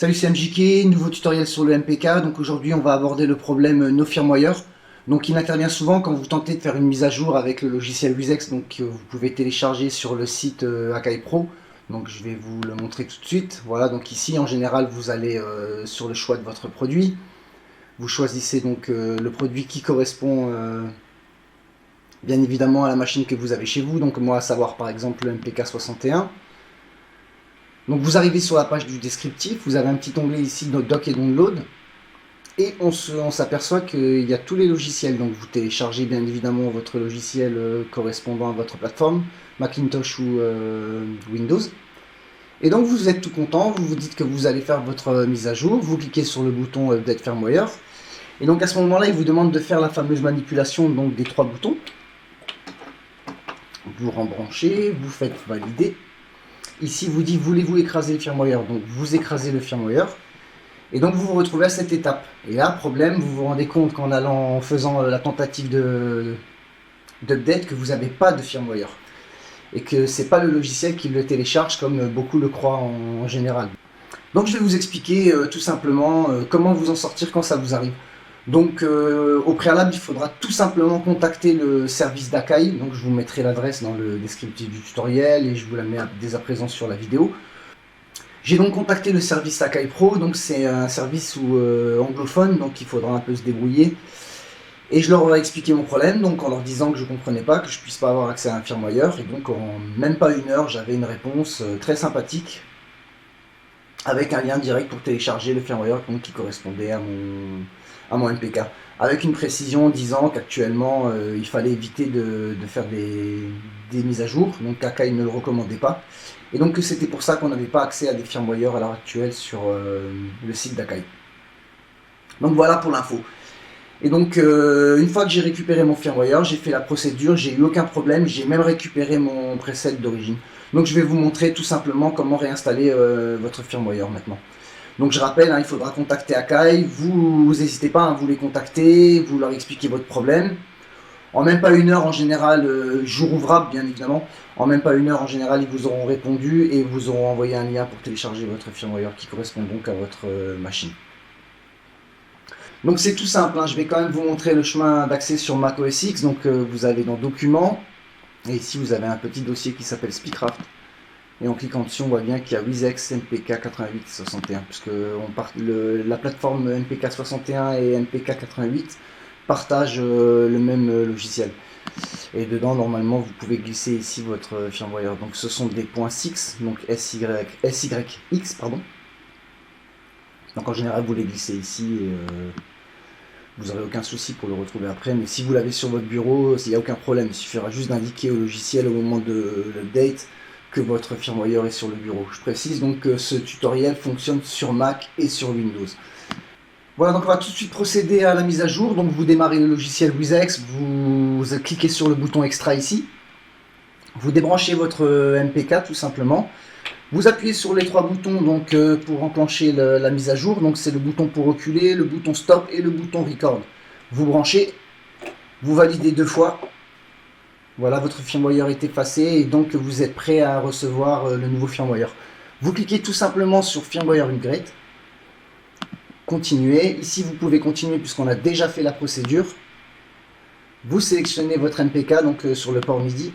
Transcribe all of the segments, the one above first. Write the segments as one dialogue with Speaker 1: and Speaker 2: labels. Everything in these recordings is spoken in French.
Speaker 1: Salut, c'est MJK, nouveau tutoriel sur le MPK. Donc aujourd'hui on va aborder le problème No Firmware. Donc il intervient souvent quand vous tentez de faire une mise à jour avec le logiciel Wizex, donc vous pouvez télécharger sur le site Akai Pro. Donc je vais vous le montrer tout de suite. Voilà, donc ici en général vous allez sur le choix de votre produit. Vous choisissez donc le produit qui correspond bien évidemment à la machine que vous avez chez vous. Donc moi à savoir par exemple le MPK 61. Donc vous arrivez sur la page du descriptif, vous avez un petit onglet ici Dock et Download, et on s'aperçoit qu'il y a tous les logiciels. Donc vous téléchargez bien évidemment votre logiciel correspondant à votre plateforme, Macintosh ou Windows. Et donc vous êtes tout content, vous vous dites que vous allez faire votre mise à jour, vous cliquez sur le bouton Update Firmware, et donc à ce moment-là il vous demande de faire la fameuse manipulation donc, des trois boutons. Vous rembranchez, vous faites valider. Ici, vous dit voulez-vous écraser le firmware, donc vous écrasez le firmware, et donc vous vous retrouvez à cette étape. Et là, problème, vous vous rendez compte en faisant la tentative d'update que vous n'avez pas de firmware, et que c'est pas le logiciel qui le télécharge comme beaucoup le croient en général. Donc je vais vous expliquer tout simplement comment vous en sortir quand ça vous arrive. Donc au préalable, il faudra tout simplement contacter le service d'Akai. Donc je vous mettrai l'adresse dans le descriptif du tutoriel et je vous la mets dès à présent sur la vidéo. J'ai donc contacté le service Akai Pro, donc c'est un service anglophone, donc il faudra un peu se débrouiller. Et je leur ai expliqué mon problème, donc en leur disant que je ne comprenais pas, que je ne puisse pas avoir accès à un firmware. Et donc en même pas une heure, j'avais une réponse très sympathique, avec un lien direct pour télécharger le firmware donc, qui correspondait à mon MPK, avec une précision disant qu'actuellement il fallait éviter de faire des mises à jour, donc Akai ne le recommandait pas, et donc c'était pour ça qu'on n'avait pas accès à des firmware à l'heure actuelle sur le site d'Akai. Donc voilà pour l'info. Et donc une fois que j'ai récupéré mon firmware, j'ai fait la procédure, j'ai eu aucun problème, j'ai même récupéré mon preset d'origine. Donc je vais vous montrer tout simplement comment réinstaller votre firmware maintenant. Donc je rappelle, il faudra contacter Akai, vous n'hésitez pas à vous les contacter, vous leur expliquez votre problème. En même pas une heure en général, jour ouvrable bien évidemment, en même pas une heure en général ils vous auront répondu et vous auront envoyé un lien pour télécharger votre firmware qui correspond donc à votre machine. Donc c'est tout simple, je vais quand même vous montrer le chemin d'accès sur Mac OS X. Donc vous allez dans Documents, et ici vous avez un petit dossier qui s'appelle Speedcraft. Et en cliquant dessus, on voit bien qu'il y a Wizex MPK 88 61, puisque la plateforme MPK 61 et MPK 88 partagent le même logiciel. Et dedans, normalement, vous pouvez glisser ici votre firmware. Donc ce sont des points .6, donc SYX, pardon. Donc en général, vous les glissez ici et vous n'aurez aucun souci pour le retrouver après. Mais si vous l'avez sur votre bureau, il n'y a aucun problème. Il suffira juste d'indiquer au logiciel au moment de l'update que votre firmware est sur le bureau. Je précise donc que ce tutoriel fonctionne sur Mac et sur Windows. Voilà, donc on va tout de suite procéder à la mise à jour. Donc vous démarrez le logiciel Wizex, vous cliquez sur le bouton Extra ici. Vous débranchez votre MPK tout simplement. Vous appuyez sur les trois boutons donc, pour enclencher la mise à jour. Donc c'est le bouton pour reculer, le bouton Stop et le bouton Record. Vous branchez, vous validez 2 fois. Voilà, votre firmware est effacé et donc vous êtes prêt à recevoir le nouveau firmware. Vous cliquez tout simplement sur Firmware Upgrade. Continuez. Ici, vous pouvez continuer puisqu'on a déjà fait la procédure. Vous sélectionnez votre MPK donc sur le port MIDI.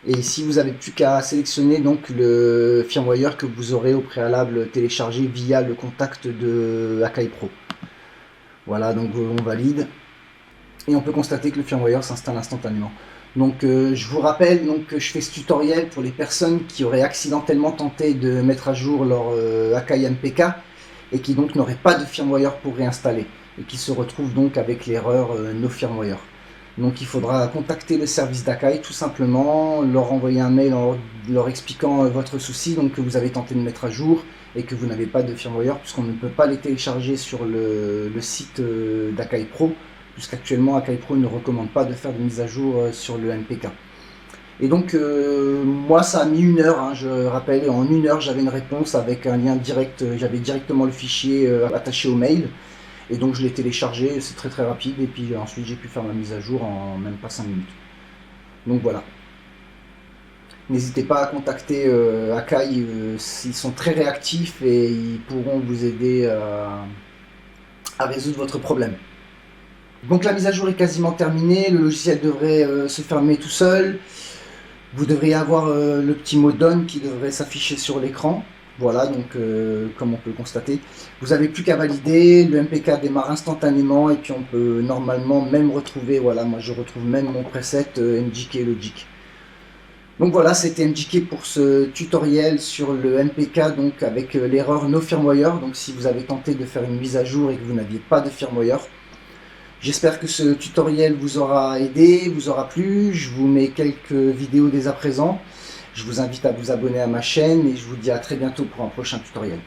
Speaker 1: Et ici, vous n'avez plus qu'à sélectionner donc le firmware que vous aurez au préalable téléchargé via le contact de Akai Pro. Voilà, donc on valide. Et on peut constater que le firmware s'installe instantanément. Donc je vous rappelle donc, que je fais ce tutoriel pour les personnes qui auraient accidentellement tenté de mettre à jour leur Akai MPK et qui donc n'auraient pas de firmware pour réinstaller et qui se retrouvent donc avec l'erreur No Firmware. Donc il faudra contacter le service d'Akai tout simplement, leur envoyer un mail en leur expliquant votre souci, donc que vous avez tenté de mettre à jour et que vous n'avez pas de firmware puisqu'on ne peut pas les télécharger sur le site d'Akai Pro, puisqu'actuellement Akai Pro ne recommande pas de faire de mise à jour sur le MPK. Et donc moi ça a mis 1 heure, je rappelle, et en 1 heure j'avais une réponse avec un lien direct, j'avais directement le fichier attaché au mail, et donc je l'ai téléchargé, c'est très rapide, et puis ensuite j'ai pu faire ma mise à jour en même pas 5 minutes. Donc voilà. N'hésitez pas à contacter Akai, ils sont très réactifs et ils pourront vous aider à résoudre votre problème. Donc la mise à jour est quasiment terminée, le logiciel devrait se fermer tout seul. Vous devriez avoir le petit mot done qui devrait s'afficher sur l'écran. Voilà, donc comme on peut le constater, vous n'avez plus qu'à valider, le MPK démarre instantanément et puis on peut normalement même retrouver, voilà, moi je retrouve même mon preset MJK Logic. Donc voilà, c'était MJK pour ce tutoriel sur le MPK, donc avec l'erreur No Firmware. Donc si vous avez tenté de faire une mise à jour et que vous n'aviez pas de firmware, j'espère que ce tutoriel vous aura aidé, vous aura plu. Je vous mets quelques vidéos dès à présent. Je vous invite à vous abonner à ma chaîne et je vous dis à très bientôt pour un prochain tutoriel.